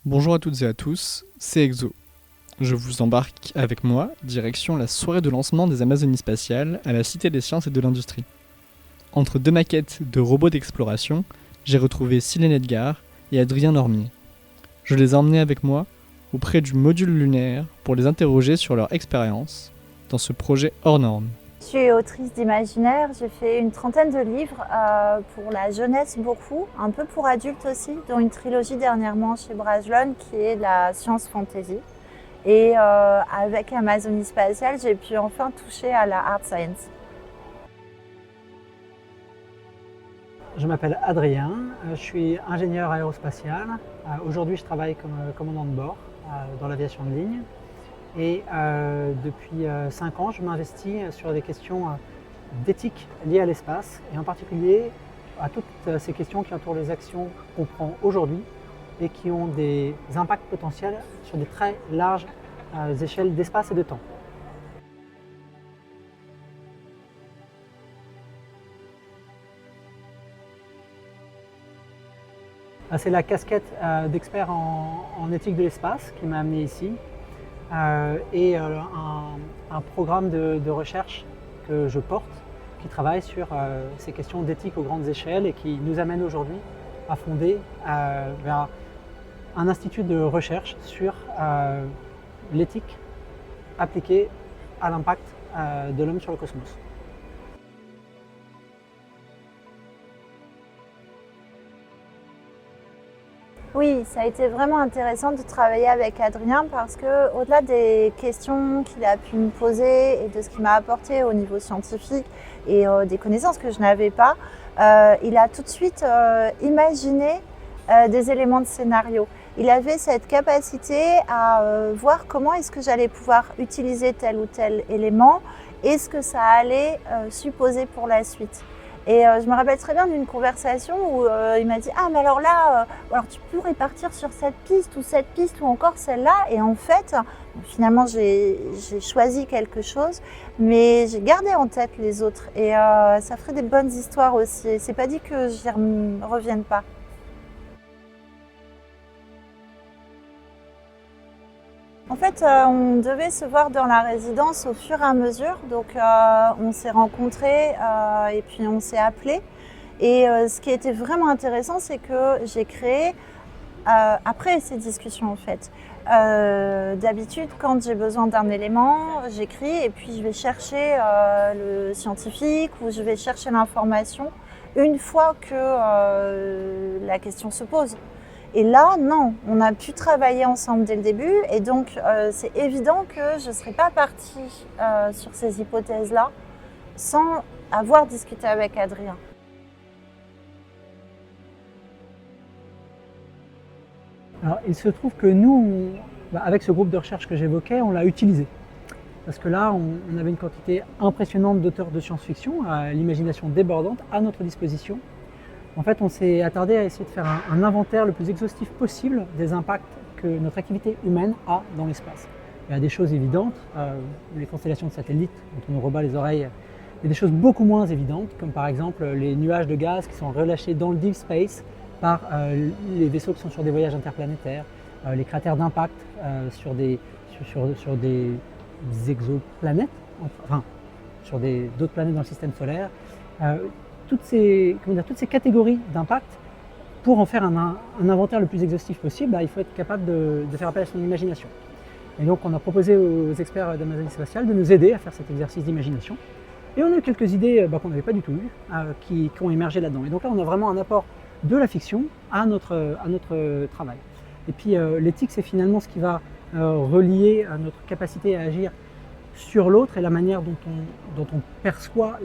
Bonjour à toutes et à tous, c'est Exo. Je vous embarque avec moi, direction la soirée de lancement des Amazonies spatiales à la Cité des Sciences et de l'Industrie. Entre deux maquettes de robots d'exploration, j'ai retrouvé Silène Edgar et Adrien Normier. Je les ai emmenés avec moi auprès du module lunaire pour les interroger sur leur expérience dans ce projet hors norme. Je suis autrice d'imaginaire, j'ai fait une trentaine de livres pour la jeunesse beaucoup, un peu pour adultes aussi, dont une trilogie dernièrement chez Brajlon qui est la science fantasy. Et avec Amazonie spatiale, j'ai pu enfin toucher à la hard science. Je m'appelle Adrien, je suis ingénieur aérospatial. Aujourd'hui, je travaille comme commandant de bord dans l'aviation de ligne. Et depuis 5 ans, je m'investis sur des questions d'éthique liées à l'espace et en particulier à toutes ces questions qui entourent les actions qu'on prend aujourd'hui et qui ont des impacts potentiels sur des très larges échelles d'espace et de temps. C'est la casquette d'expert en éthique de l'espace qui m'a amené ici. Et un programme de recherche que je porte qui travaille sur ces questions d'éthique aux grandes échelles et qui nous amène aujourd'hui à fonder vers un institut de recherche sur l'éthique appliquée à l'impact de l'homme sur le cosmos. Oui, ça a été vraiment intéressant de travailler avec Adrien parce que, au-delà des questions qu'il a pu me poser et de ce qu'il m'a apporté au niveau scientifique et des connaissances que je n'avais pas, il a tout de suite imaginé des éléments de scénario. Il avait cette capacité à voir comment est-ce que j'allais pouvoir utiliser tel ou tel élément et ce que ça allait supposer pour la suite. Et je me rappelle très bien d'une conversation où il m'a dit « Ah, mais alors là, alors tu pourrais partir sur cette piste ou encore celle-là. » Et en fait, finalement, j'ai choisi quelque chose, mais j'ai gardé en tête les autres. Et ça ferait des bonnes histoires aussi. Et c'est pas dit que j'y revienne pas. En fait, on devait se voir dans la résidence au fur et à mesure. Donc, on s'est rencontrés et puis on s'est appelés. Et ce qui était vraiment intéressant, c'est que j'ai créé, après ces discussions en fait, d'habitude, quand j'ai besoin d'un élément, j'écris et puis je vais chercher le scientifique ou je vais chercher l'information une fois que la question se pose. Et là, non, on a pu travailler ensemble dès le début et donc c'est évident que je ne serais pas partie sur ces hypothèses-là sans avoir discuté avec Adrien. Alors, il se trouve que nous, avec ce groupe de recherche que j'évoquais, on l'a utilisé. Parce que là, on avait une quantité impressionnante d'auteurs de science-fiction, à l'imagination débordante, à notre disposition. En fait, on s'est attardé à essayer de faire un inventaire le plus exhaustif possible des impacts que notre activité humaine a dans l'espace. Il y a des choses évidentes, les constellations de satellites dont on nous rebat les oreilles. Il y a des choses beaucoup moins évidentes, comme par exemple les nuages de gaz qui sont relâchés dans le deep space par les vaisseaux qui sont sur des voyages interplanétaires, les cratères d'impact sur des exoplanètes, enfin sur d'autres planètes dans le système solaire. Toutes ces catégories d'impact, pour en faire un inventaire le plus exhaustif possible, il faut être capable de faire appel à son imagination. Et donc on a proposé aux experts d'Amazonie spatiale de nous aider à faire cet exercice d'imagination. Et on a eu quelques idées qu'on n'avait pas du tout eues, qui ont émergé là-dedans. Et donc là on a vraiment un apport de la fiction à notre travail. Et puis l'éthique, c'est finalement ce qui va relier notre capacité à agir sur l'autre et la manière dont on perçoit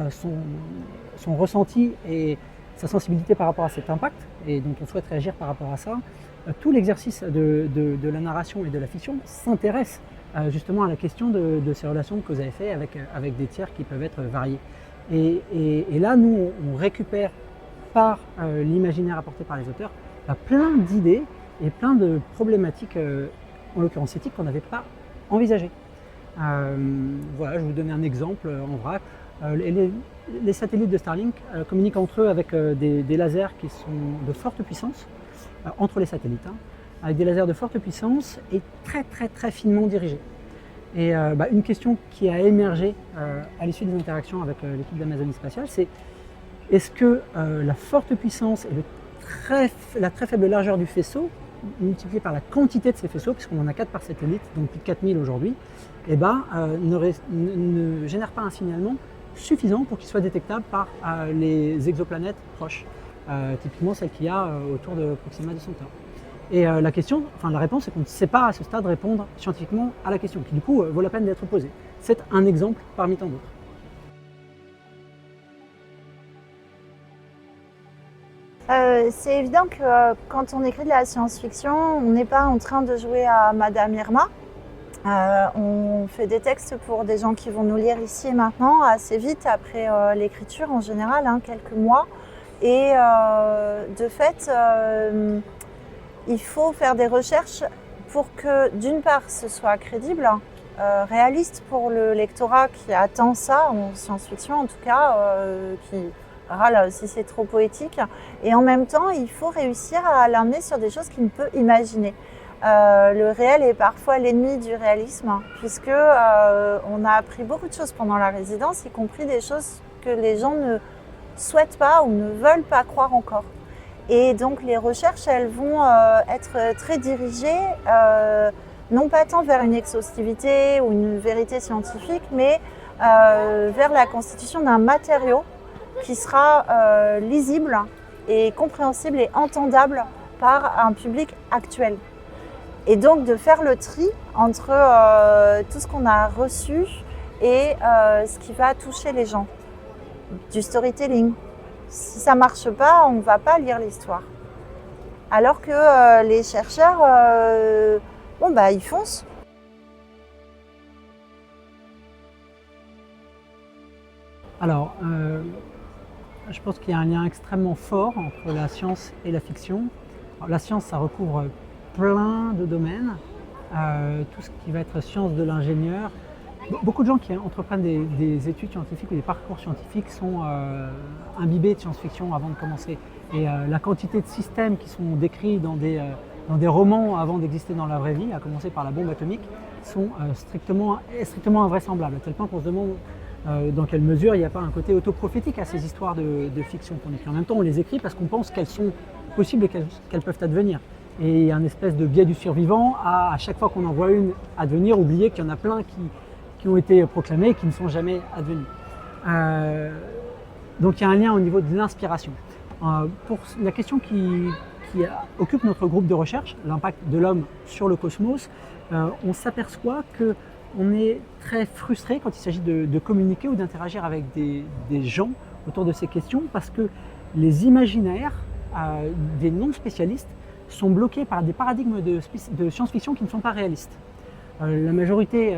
son ressenti et sa sensibilité par rapport à cet impact et dont on souhaite réagir par rapport à ça. Tout l'exercice de la narration et de la fiction s'intéresse justement à la question de ces relations de cause à effet avec des tiers qui peuvent être variés. Et là, nous, on récupère par l'imaginaire apporté par les auteurs plein d'idées et plein de problématiques, en l'occurrence éthiques, qu'on n'avait pas envisagées. Voilà, je vais vous donner un exemple en vrac. Les satellites de Starlink communiquent entre eux avec des lasers qui sont de forte puissance entre les satellites, avec des lasers de forte puissance et très très très finement dirigés. Et une question qui a émergé à l'issue des interactions avec l'équipe d'Amazonie Spatiale, c'est est-ce que la forte puissance et la très faible largeur du faisceau, multipliée par la quantité de ces faisceaux, puisqu'on en a 4 par satellite, donc plus de 4000 aujourd'hui, ne génère pas un signalement suffisant pour qu'il soit détectable par les exoplanètes proches, typiquement celles qu'il y a autour de Proxima de Centaure. Et la réponse, c'est qu'on ne sait pas à ce stade répondre scientifiquement à la question, qui du coup vaut la peine d'être posée. C'est un exemple parmi tant d'autres. C'est évident que quand on écrit de la science-fiction, on n'est pas en train de jouer à Madame Irma. On fait des textes pour des gens qui vont nous lire ici et maintenant, assez vite après l'écriture en général, quelques mois. Et de fait, il faut faire des recherches pour que d'une part ce soit crédible, réaliste pour le lectorat qui attend ça, en science-fiction en tout cas, qui râle si c'est trop poétique. Et en même temps, il faut réussir à l'amener sur des choses qu'il ne peut imaginer. Le réel est parfois l'ennemi du réalisme, puisque on a appris beaucoup de choses pendant la résidence, y compris des choses que les gens ne souhaitent pas ou ne veulent pas croire encore. Et donc les recherches, elles vont être très dirigées, non pas tant vers une exhaustivité ou une vérité scientifique, mais vers la constitution d'un matériau qui sera lisible et compréhensible et entendable par un public actuel. Et donc de faire le tri entre tout ce qu'on a reçu et ce qui va toucher les gens. Du storytelling. Si ça ne marche pas, on ne va pas lire l'histoire. Alors que les chercheurs, ils foncent. Alors, je pense qu'il y a un lien extrêmement fort entre la science et la fiction. Alors, la science, ça recouvre plein de domaines, tout ce qui va être science de l'ingénieur. Beaucoup de gens qui entreprennent des études scientifiques ou des parcours scientifiques sont imbibés de science-fiction avant de commencer. Et la quantité de systèmes qui sont décrits dans des romans avant d'exister dans la vraie vie, à commencer par la bombe atomique, sont strictement invraisemblables, à tel point qu'on se demande dans quelle mesure il n'y a pas un côté autoprophétique à ces histoires de fiction qu'on écrit. En même temps, on les écrit parce qu'on pense qu'elles sont possibles et qu'elles peuvent advenir. Et il y a un espèce de biais du survivant à chaque fois qu'on en voit une advenir, oublier qu'il y en a plein qui ont été proclamés et qui ne sont jamais advenus. Donc il y a un lien au niveau de l'inspiration. Pour la question qui occupe notre groupe de recherche, l'impact de l'homme sur le cosmos, on s'aperçoit qu'on est très frustré quand il s'agit de communiquer ou d'interagir avec des gens autour de ces questions, parce que les imaginaires des non-spécialistes sont bloqués par des paradigmes de science-fiction qui ne sont pas réalistes. La majorité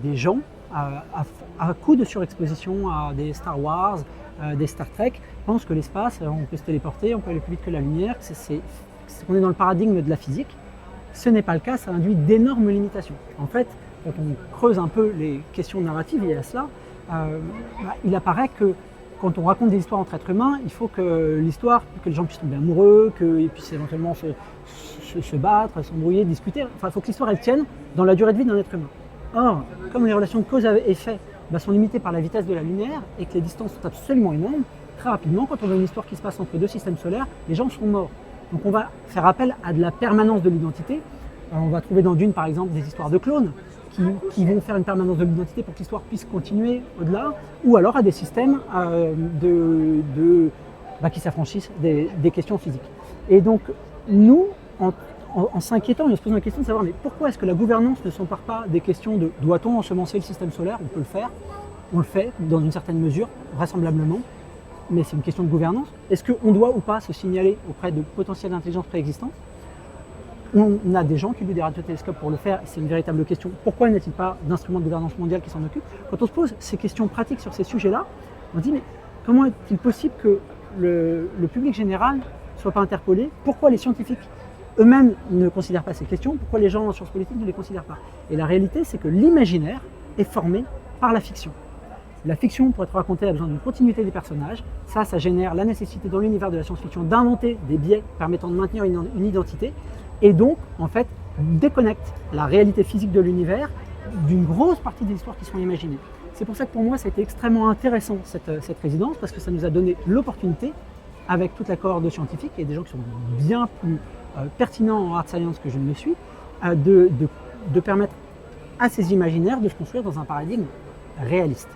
des gens, à coup de surexposition à des Star Wars, des Star Trek, pensent que l'espace, on peut se téléporter, on peut aller plus vite que la lumière, qu'on est dans le paradigme de la physique. Ce n'est pas le cas, ça induit d'énormes limitations. En fait, quand on creuse un peu les questions narratives liées à cela, il apparaît que quand on raconte des histoires entre êtres humains, il faut que les gens puissent tomber amoureux, qu'ils puissent éventuellement se battre, s'embrouiller, discuter. Enfin, il faut que l'histoire elle tienne dans la durée de vie d'un être humain. Or, comme les relations de cause à effet sont limitées par la vitesse de la lumière et que les distances sont absolument énormes, très rapidement, quand on a une histoire qui se passe entre deux systèmes solaires, les gens sont morts. Donc on va faire appel à de la permanence de l'identité. On va trouver dans Dune, par exemple, des histoires de clones qui vont faire une permanence de l'identité pour que l'histoire puisse continuer au-delà, ou alors à des systèmes qui s'affranchissent des questions physiques. Et donc, nous, en s'inquiétant, on se pose la question de savoir mais pourquoi est-ce que la gouvernance ne s'empare pas des questions de doit-on ensemencer le système solaire? On peut le faire, on le fait dans une certaine mesure, vraisemblablement, mais c'est une question de gouvernance. Est-ce qu'on doit ou pas se signaler auprès de potentielles intelligences préexistantes? On a des gens qui louent des radiotélescopes pour le faire, c'est une véritable question. Pourquoi n'y a-t-il pas d'instrument de gouvernance mondiale qui s'en occupe? Quand on se pose ces questions pratiques sur ces sujets-là, on se dit mais comment est-il possible que le public général ne soit pas interpellé? Pourquoi les scientifiques eux-mêmes ne considèrent pas ces questions? Pourquoi les gens en sciences politiques ne les considèrent pas? Et la réalité, c'est que l'imaginaire est formé par la fiction. La fiction, pour être racontée, a besoin d'une continuité des personnages. Ça génère la nécessité dans l'univers de la science-fiction d'inventer des biais permettant de maintenir une identité et donc, en fait, déconnecte la réalité physique de l'univers d'une grosse partie des histoires qui sont imaginées. C'est pour ça que pour moi, ça a été extrêmement intéressant cette résidence parce que ça nous a donné l'opportunité, avec toute la cohorte de scientifiques et des gens qui sont bien plus pertinents en hard science que je ne le suis, de permettre à ces imaginaires de se construire dans un paradigme réaliste.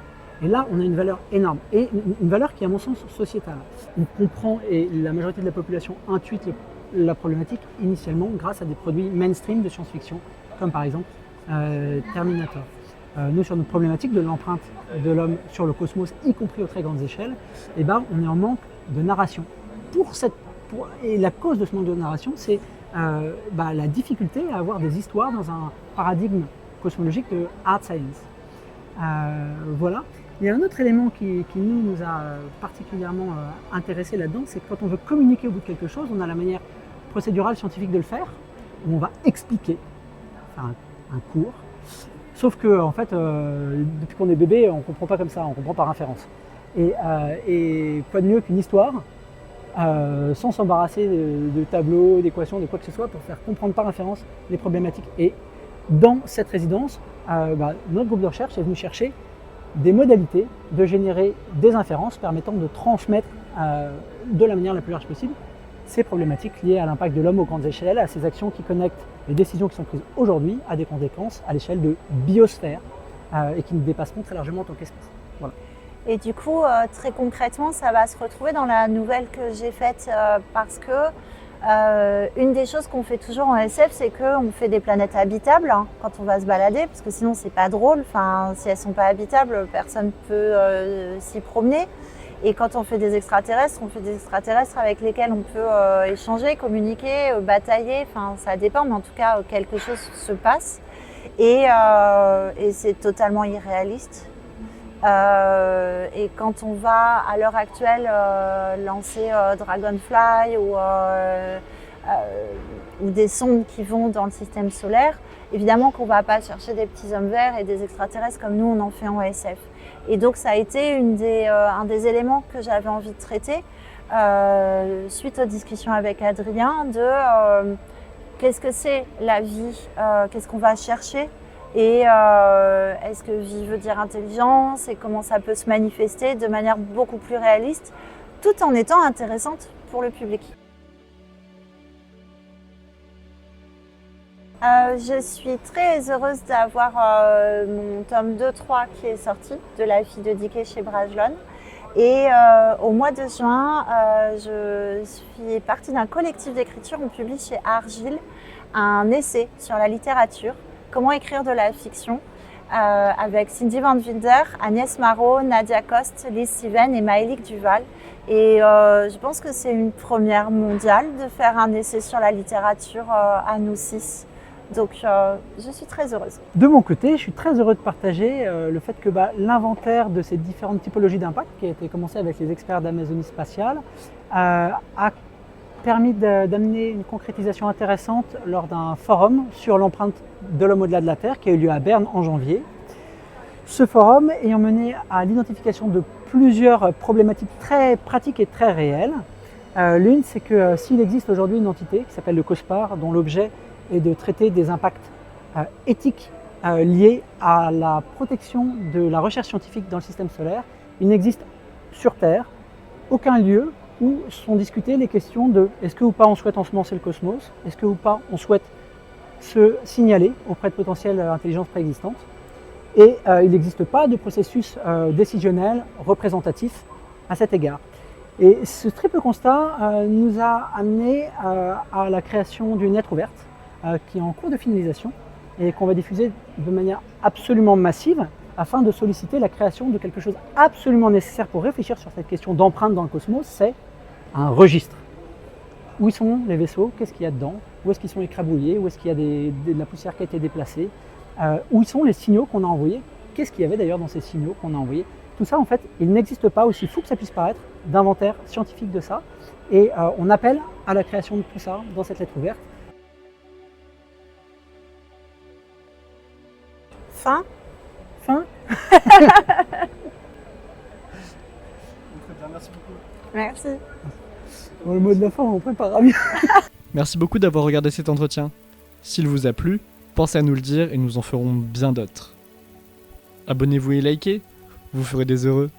Et là, on a une valeur énorme, et une valeur qui est à mon sens sociétale. On comprend, et la majorité de la population intuite la problématique initialement grâce à des produits mainstream de science-fiction, comme par exemple Terminator. Nous, sur notre problématique de l'empreinte de l'homme sur le cosmos, y compris aux très grandes échelles, eh ben, on est en manque de narration. Et la cause de ce manque de narration, c'est la difficulté à avoir des histoires dans un paradigme cosmologique de hard science. Voilà. Il y a un autre élément qui nous a particulièrement intéressés là-dedans, c'est que quand on veut communiquer au bout de quelque chose, on a la manière procédurale scientifique de le faire, où on va expliquer, faire un cours. Sauf que, en fait, depuis qu'on est bébé, on ne comprend pas comme ça, on comprend par inférence. Et quoi de mieux qu'une histoire, sans s'embarrasser de tableaux, d'équations, de quoi que ce soit, pour faire comprendre par inférence les problématiques. Et dans cette résidence, notre groupe de recherche est venu chercher des modalités de générer des inférences permettant de transmettre de la manière la plus large possible ces problématiques liées à l'impact de l'homme aux grandes échelles, à ces actions qui connectent les décisions qui sont prises aujourd'hui à des conséquences à l'échelle de biosphère et qui nous dépasseront très largement en tant qu'espèce. Voilà. Et du coup, très concrètement, ça va se retrouver dans la nouvelle que j'ai faite parce que une des choses qu'on fait toujours en SF, c'est qu'on fait des planètes habitables hein, quand on va se balader, parce que sinon c'est pas drôle. Enfin, si elles sont pas habitables, personne peut s'y promener. Et quand on fait des extraterrestres, on fait des extraterrestres avec lesquels on peut échanger, communiquer, batailler. Enfin, ça dépend, mais en tout cas, quelque chose se passe. Et c'est totalement irréaliste. Et quand on va à l'heure actuelle lancer Dragonfly ou des sondes qui vont dans le système solaire, évidemment qu'on ne va pas chercher des petits hommes verts et des extraterrestres comme nous on en fait en SF. Et donc ça a été un des éléments que j'avais envie de traiter suite aux discussions avec Adrien de qu'est-ce que c'est la vie, qu'est-ce qu'on va chercher. Et est-ce que vie veut dire intelligence et comment ça peut se manifester de manière beaucoup plus réaliste tout en étant intéressante pour le public. Je suis très heureuse d'avoir mon tome 2-3 qui est sorti de La fille de Dickey chez Brajlon. Et au mois de juin, je suis partie d'un collectif d'écriture. On publie chez Argile un essai sur la littérature. Comment écrire de la fiction avec Cindy Van Wilder, Agnès Marot, Nadia Coste, Lise Siven et Maëlique Duval. Et je pense que c'est une première mondiale de faire un essai sur la littérature à nous 6. Donc je suis très heureuse. De mon côté, je suis très heureux de partager le fait que l'inventaire de ces différentes typologies d'impact qui a été commencé avec les experts d'Amazonie Spatiale a permis d'amener une concrétisation intéressante lors d'un forum sur l'empreinte de l'homme au-delà de la Terre qui a eu lieu à Berne en janvier. Ce forum ayant mené à l'identification de plusieurs problématiques très pratiques et très réelles. L'une, c'est que s'il existe aujourd'hui une entité qui s'appelle le COSPAR, dont l'objet est de traiter des impacts éthiques liés à la protection de la recherche scientifique dans le système solaire, il n'existe sur Terre aucun lieu où sont discutées les questions de est-ce que ou pas on souhaite ensemencer le cosmos, est-ce que ou pas on souhaite se signaler auprès de potentielles intelligences préexistantes. Et il n'existe pas de processus décisionnel représentatif à cet égard. Et ce triple constat nous a amené à la création d'une lettre ouverte qui est en cours de finalisation et qu'on va diffuser de manière absolument massive afin de solliciter la création de quelque chose absolument nécessaire pour réfléchir sur cette question d'empreinte dans le cosmos, c'est un registre. Où sont les vaisseaux? Qu'est-ce qu'il y a dedans? Où est-ce qu'ils sont écrabouillés? Où est-ce qu'il y a de la poussière qui a été déplacée? Où sont les signaux qu'on a envoyés? Qu'est-ce qu'il y avait d'ailleurs dans ces signaux qu'on a envoyés? Tout ça, en fait, il n'existe pas, aussi fou que ça puisse paraître, d'inventaire scientifique de ça. Et on appelle à la création de tout ça dans cette lettre ouverte. Fin. Merci beaucoup. Merci. Bon, le mot de la fin, on préparera bien. Merci beaucoup d'avoir regardé cet entretien. S'il vous a plu, pensez à nous le dire et nous en ferons bien d'autres. Abonnez-vous et likez, vous ferez des heureux.